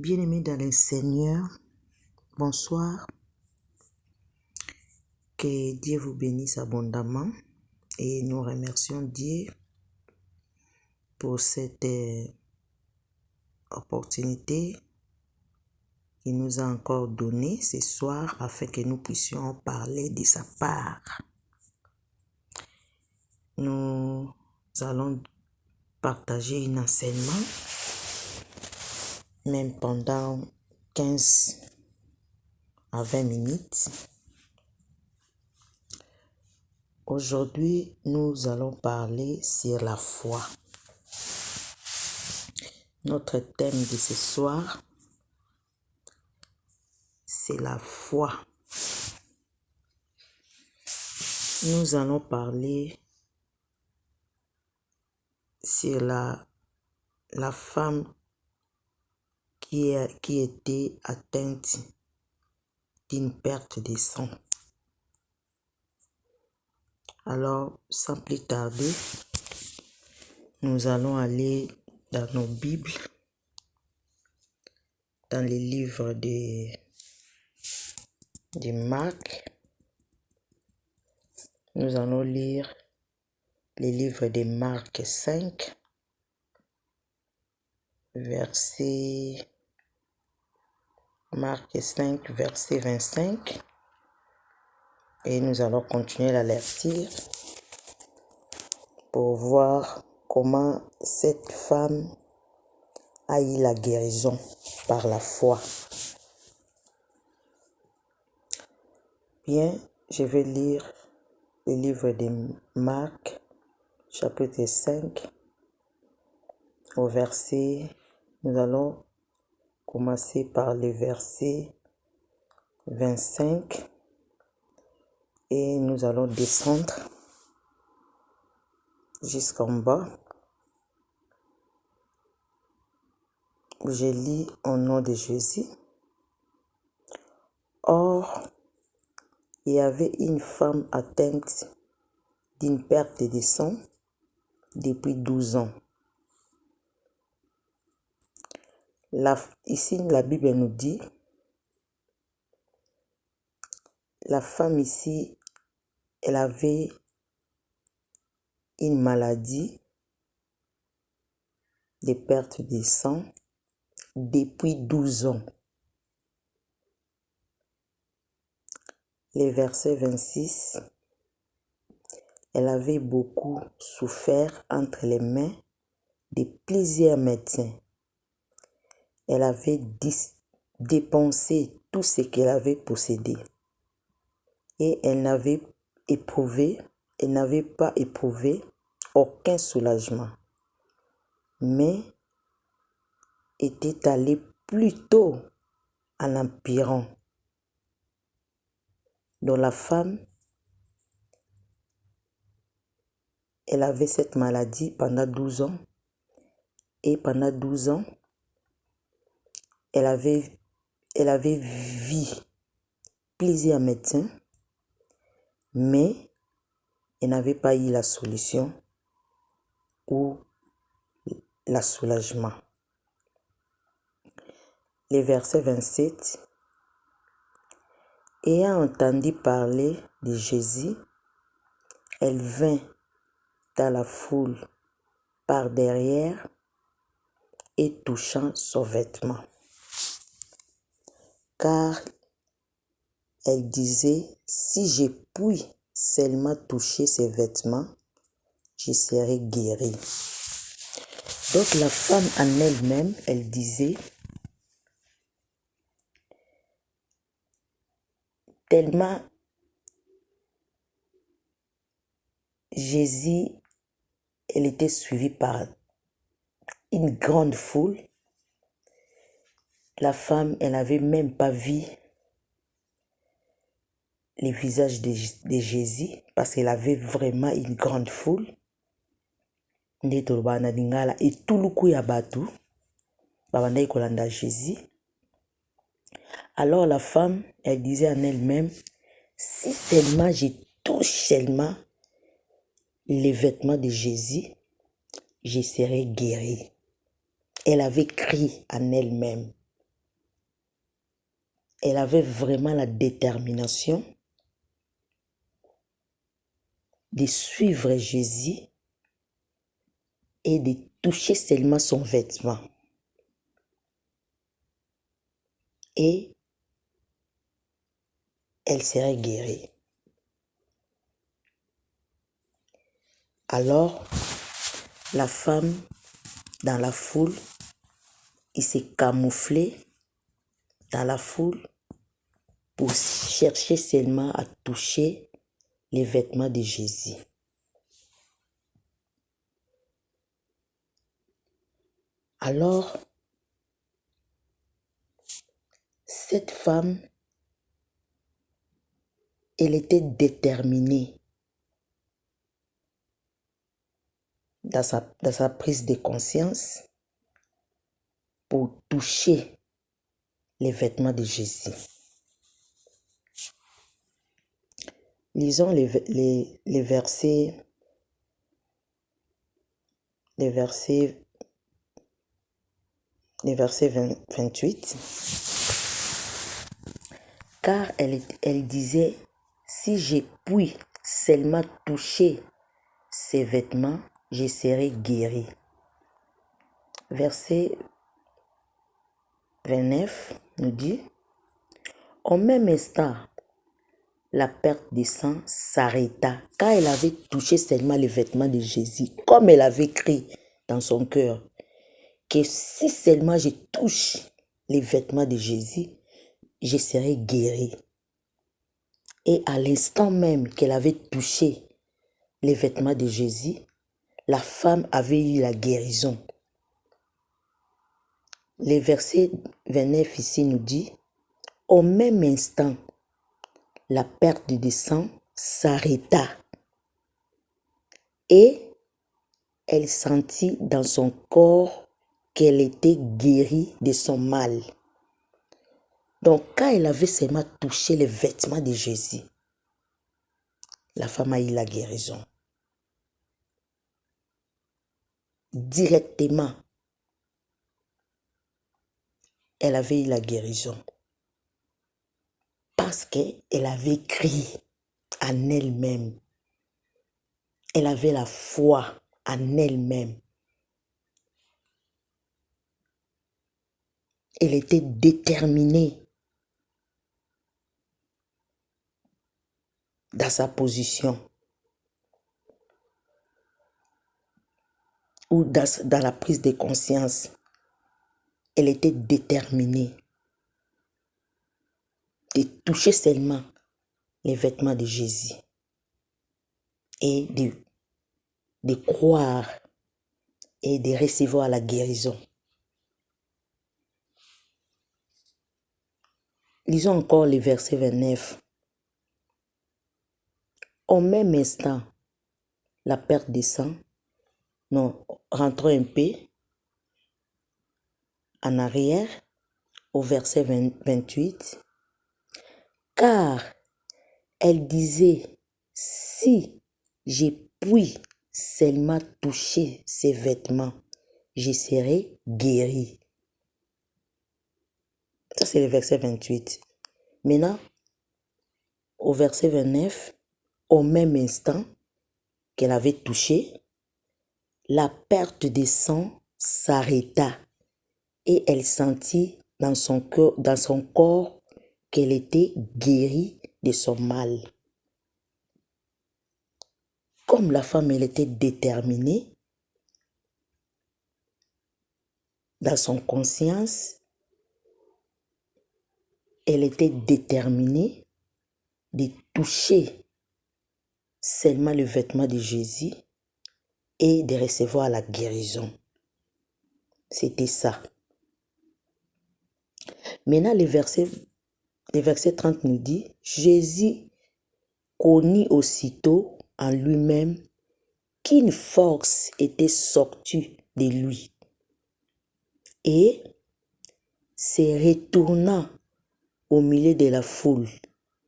Bien-aimés dans le Seigneur, bonsoir. Que Dieu vous bénisse abondamment et nous remercions Dieu pour cette opportunité qu'il nous a encore donnée ce soir afin que nous puissions parler de sa part. Nous allons partager un enseignement, même pendant 15 à 20 minutes. Aujourd'hui, nous allons parler sur la foi. Notre thème de ce soir, c'est la foi. Nous allons parler sur la femme qui était atteinte d'une perte de sang. Alors, sans plus tarder, nous allons aller dans nos Bibles, dans les livres de Marc. Nous allons lire les livres de Marc 5, verset 25. Et nous allons continuer la lecture pour voir comment cette femme a eu la guérison par la foi. Bien, je vais lire le livre de Marc, chapitre 5, au verset. Nous allons commencer par le verset 25 et nous allons descendre jusqu'en bas. Je lis au nom de Jésus. Or, il y avait une femme atteinte d'une perte de sang depuis 12 ans. Ici, la Bible nous dit, la femme ici, elle avait une maladie de perte de sang depuis 12 ans. Le verset 26, elle avait beaucoup souffert entre les mains de plusieurs médecins. Elle avait dépensé tout ce qu'elle avait possédé. Et elle n'avait pas éprouvé aucun soulagement, mais était allée plutôt en empirant. Donc la femme, elle avait cette maladie pendant 12 ans. Et pendant 12 ans, elle avait vu plusieurs médecins, mais elle n'avait pas eu la solution ou le soulagement. Le verset 27, ayant entendu parler de Jésus, elle vint dans la foule par derrière et touchant son vêtement. Car elle disait, si je puis seulement toucher ses vêtements, je serai guérie. Donc la femme en elle-même, elle disait, tellement Jésus, elle était suivie par une grande foule. La femme, elle n'avait même pas vu le visage de Jésus parce qu'elle avait vraiment une grande foule. Et tout le coup ya batu, babanda kolanda Jésus. Alors la femme, elle disait en elle-même, si seulement je touche seulement les vêtements de Jésus, je serai guérie. Elle avait crié en elle-même. elle avait vraiment la détermination de suivre Jésus et de toucher seulement son vêtement. Et elle serait guérie. Alors, la femme, dans la foule, il s'est camouflé dans la foule pour chercher seulement à toucher les vêtements de Jésus. Alors, cette femme, elle était déterminée dans sa prise de conscience pour toucher les vêtements de Jésus. Lisons les versets 28. Car elle disait, si je puis seulement toucher ses vêtements, je serai guérie. Verset 29 nous dit, au même instant, la perte de sang s'arrêta, car elle avait touché seulement les vêtements de Jésus, comme elle avait écrit dans son cœur, que si seulement je touche les vêtements de Jésus, je serai guérie. Et à l'instant même qu'elle avait touché les vêtements de Jésus, la femme avait eu la guérison. Le verset 29 ici nous dit, au même instant, la perte de sang s'arrêta et elle sentit dans son corps qu'elle était guérie de son mal. Donc, quand elle avait seulement touché les vêtements de Jésus, la femme a eu la guérison. Directement, elle avait eu la guérison. Parce qu'elle avait crié en elle-même. Elle avait la foi en elle-même. Elle était déterminée dans sa position. Ou dans la prise de conscience. Elle était déterminée de toucher seulement les vêtements de Jésus. Et de croire et de recevoir la guérison. Lisons encore le verset 29. Au même instant, la perte de sang, rentrons un peu en arrière au verset 28. Car elle disait, si je puis seulement toucher ses vêtements, je serai guérie. Ça, c'est le verset 28. Maintenant, au verset 29, au même instant qu'elle avait touché, la perte de sang s'arrêta et elle sentit dans son corps qu'elle était guérie de son mal. Comme la femme, elle était déterminée dans son conscience, elle était déterminée de toucher seulement le vêtement de Jésus et de recevoir la guérison. C'était ça. Maintenant, le verset 30 nous dit, Jésus connut aussitôt en lui-même qu'une force était sortie de lui. Et se retournant au milieu de la foule,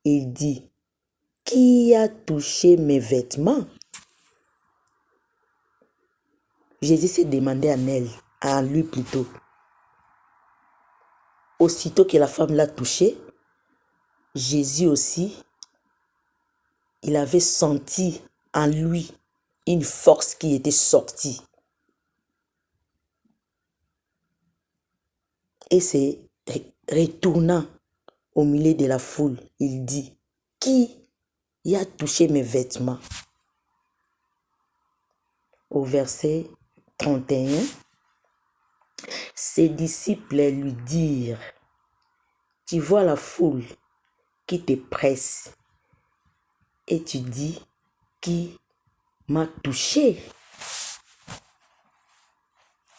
il dit, qui a touché mes vêtements? Jésus s'est demandé à lui plutôt. Aussitôt que la femme l'a touché, Jésus aussi, il avait senti en lui une force qui était sortie. Et c'est retournant au milieu de la foule, il dit, qui y a touché mes vêtements? Au verset 31, ses disciples lui dirent, tu vois la foule qui te presse et tu dis, qui m'a touché?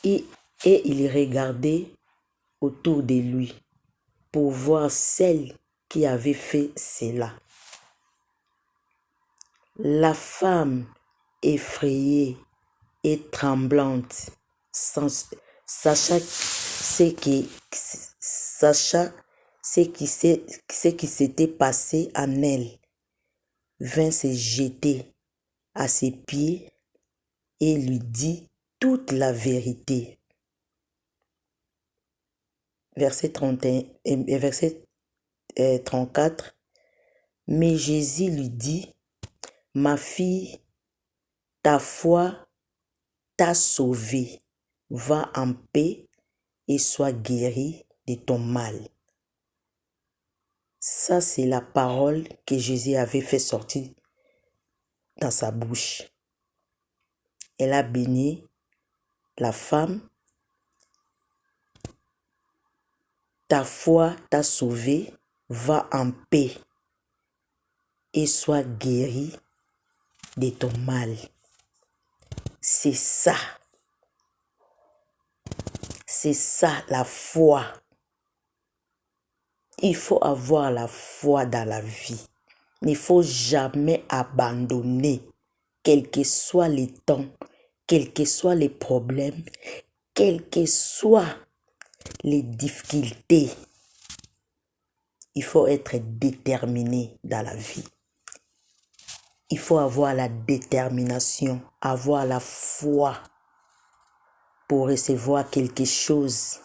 Et il regardait autour de lui pour voir celle qui avait fait cela. La femme effrayée et tremblante, sachant ce qui s'était passé en elle, vint se jeter à ses pieds et lui dit toute la vérité. Verset 31 et verset 34. Mais Jésus lui dit, ma fille, ta foi t'a sauvée. Va en paix et sois guérie de ton mal. Ça, c'est la parole que Jésus avait fait sortir dans sa bouche. Elle a béni la femme. Ta foi t'a sauvée. Va en paix et sois guérie de ton mal. C'est ça. C'est ça la foi. Il faut avoir la foi dans la vie. Il ne faut jamais abandonner, quel que soit les temps, quels que soient les problèmes, quelles que soient les difficultés. Il faut être déterminé dans la vie. Il faut avoir la détermination, avoir la foi pour recevoir quelque chose,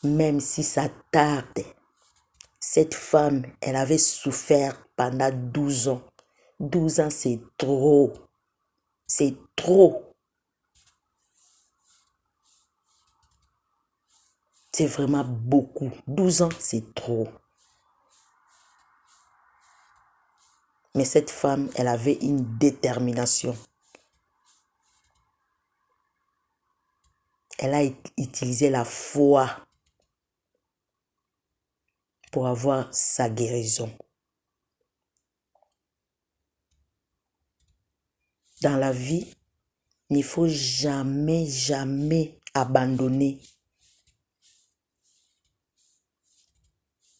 même si ça tarde. Cette femme, elle avait souffert pendant 12 ans. 12 ans, c'est trop. C'est trop. C'est vraiment beaucoup. 12 ans, c'est trop. Mais cette femme, elle avait une détermination. Elle a utilisé la foi pour avoir sa guérison. Dans la vie, il ne faut jamais, jamais abandonner.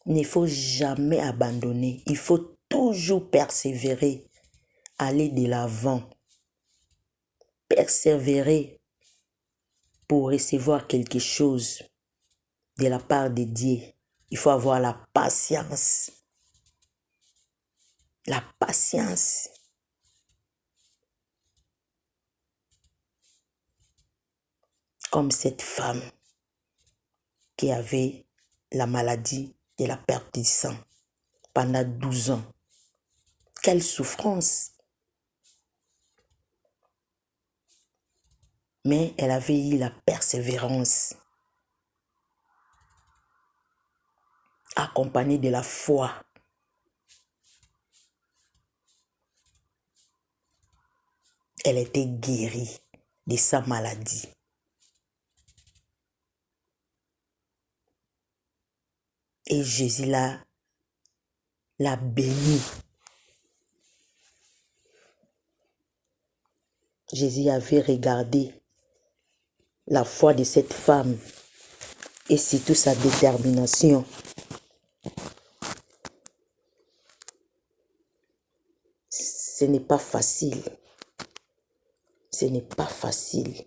Il ne faut jamais abandonner. Il faut toujours persévérer, aller de l'avant. Persévérer pour recevoir quelque chose de la part de Dieu. Il faut avoir la patience. La patience. Comme cette femme qui avait la maladie de la perte du sang pendant 12 ans. Quelle souffrance! Mais elle avait eu la persévérance, accompagnée de la foi. Elle était guérie de sa maladie. Et Jésus l'a bénie. Jésus avait regardé la foi de cette femme et surtout sa détermination. Ce n'est pas facile. Ce n'est pas facile.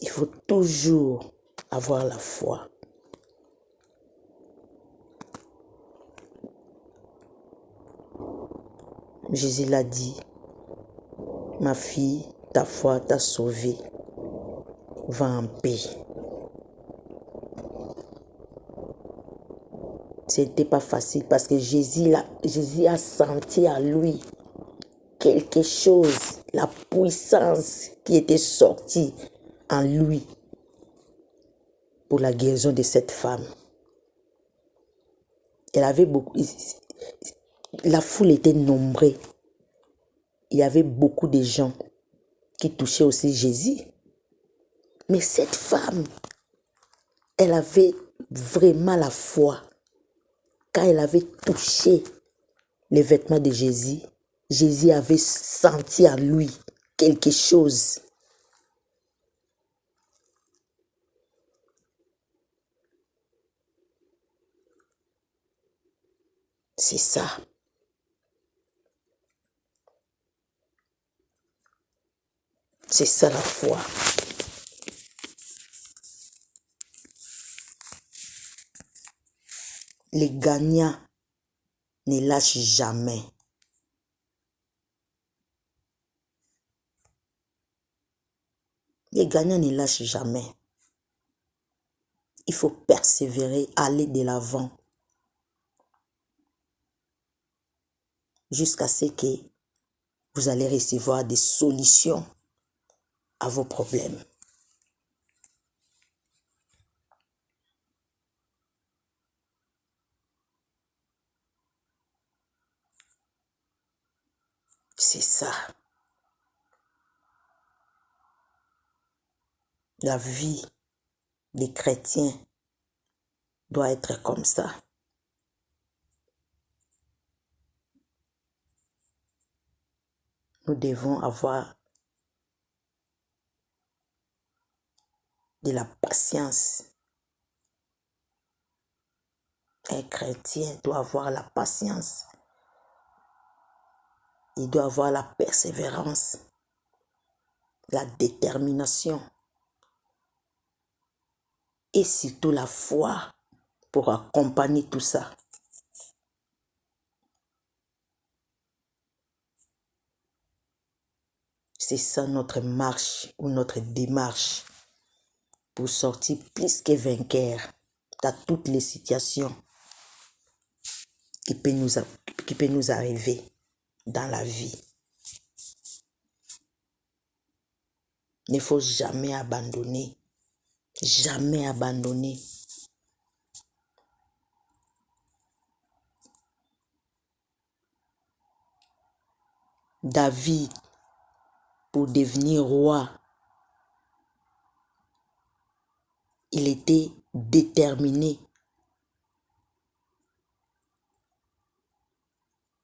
Il faut toujours avoir la foi. Jésus l'a dit, ma fille, ta foi t'a sauvée. va en paix. Ce n'était pas facile parce que Jésus a senti à lui quelque chose, la puissance qui était sortie en lui pour la guérison de cette femme. Elle avait beaucoup, la foule était nombreuse. Il y avait beaucoup de gens qui touchaient aussi Jésus. Mais cette femme, elle avait vraiment la foi. Quand elle avait touché les vêtements de Jésus, Jésus avait senti en lui quelque chose. C'est ça. C'est ça la foi. Les gagnants ne lâchent jamais. Les gagnants ne lâchent jamais. Il faut persévérer, aller de l'avant. Jusqu'à ce que vous allez recevoir des solutions à vos problèmes. C'est ça. La vie des chrétiens doit être comme ça. Nous devons avoir de la patience. Un chrétien doit avoir la patience. Il doit avoir la persévérance, la détermination et surtout la foi pour accompagner tout ça. C'est ça notre marche ou notre démarche pour sortir plus que vainqueur dans toutes les situations qui peut nous arriver dans la vie. Il ne faut jamais abandonner. Jamais abandonner. David, pour devenir roi, il était déterminé.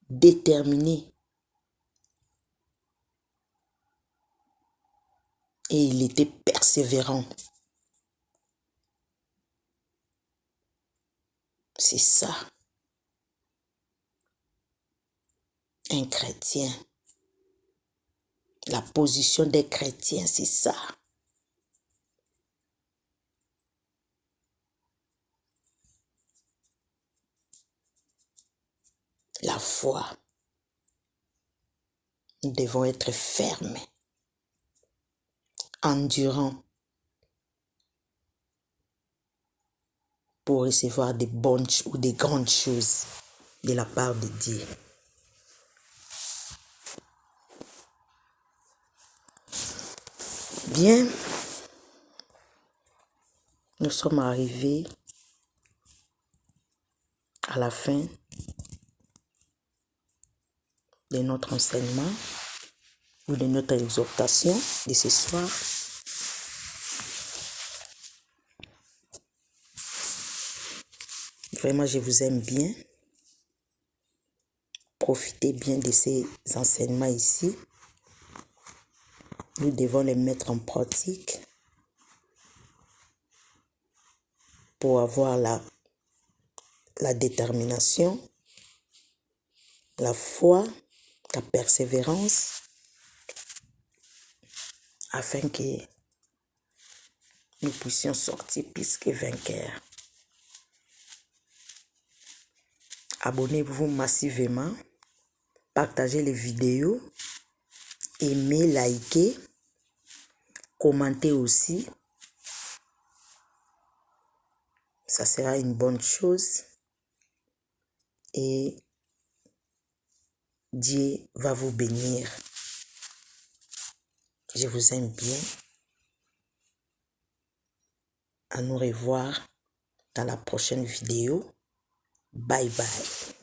Déterminé. Et il était persévérant. C'est ça. Un chrétien. La position des chrétiens, c'est ça. La foi. Nous devons être fermes, endurants pour recevoir des bonnes ou des grandes choses de la part de Dieu. Bien, nous sommes arrivés à la fin de notre enseignement ou de notre exhortation de ce soir. Vraiment, je vous aime bien. Profitez bien de ces enseignements ici. Nous devons les mettre en pratique pour avoir la détermination, la foi, la persévérance, afin que nous puissions sortir plus que vainqueurs. Abonnez-vous massivement, partagez les vidéos, aimez, likez, commentez aussi ça sera une bonne chose et Dieu va vous bénir. Je vous aime bien. À nous revoir dans la prochaine vidéo. Bye bye.